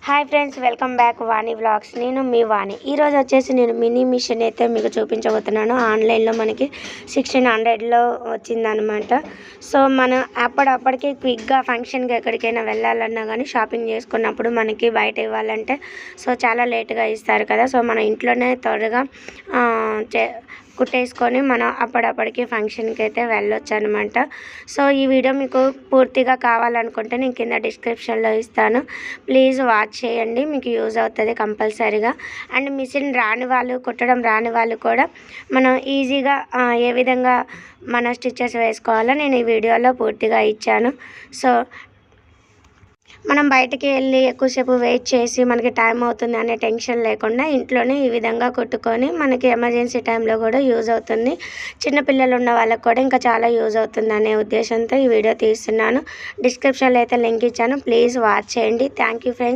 Hi friends, welcome back వాణి vlogs. నేను మీ వాణి. ఈరోజు వచ్చేసి నేను మినీ మిషన్ అయితే మీకు చూపించబోతున్నాను. ఆన్లైన్లో మనకి 1600లో వచ్చిందనమాట. సో మనం అప్పటికి క్విక్గా ఫంక్షన్కి ఎక్కడికైనా వెళ్ళాలన్నా కానీ షాపింగ్ చేసుకున్నప్పుడు మనకి బయట ఇవ్వాలంటే సో చాలా లేట్గా ఇస్తారు కదా. సో మన ఇంట్లోనే త్వరగా కుట్టేసుకొని మనం అప్పటికి ఫంక్షన్కి అయితే వెళ్ళొచ్చు అనమాట. సో ఈ వీడియో మీకు పూర్తిగా కావాలనుకుంటే నేను కింద డిస్క్రిప్షన్లో ఇస్తాను, ప్లీజ్ వాచ్ చేయండి, మీకు యూజ్ అవుతుంది కంపల్సరీగా. అండ్ మిషన్ రాని వాళ్ళు, కుట్టడం రాని వాళ్ళు కూడా మనం ఈజీగా ఏ విధంగా మన స్టిచ్చెస్ వేసుకోవాలో నేను ఈ వీడియోలో పూర్తిగా ఇచ్చాను. సో మనం బయటికి వెళ్ళి ఎక్కువసేపు వెయిట్ చేసి మనకి టైం అవుతుంది అనే టెన్షన్ లేకుండా ఇంట్లోనే ఈ విధంగా కుట్టుకొని మనకి ఎమర్జెన్సీ టైంలో కూడా యూజ్ అవుతుంది. చిన్నపిల్లలు ఉన్న వాళ్ళకి కూడా ఇంకా చాలా యూజ్ అవుతుంది అనే ఉద్దేశంతో ఈ వీడియో తీస్తున్నాను. డిస్క్రిప్షన్లో అయితే లింక్ ఇచ్చాను, ప్లీజ్ వాచ్ చేయండి. Thank you friends.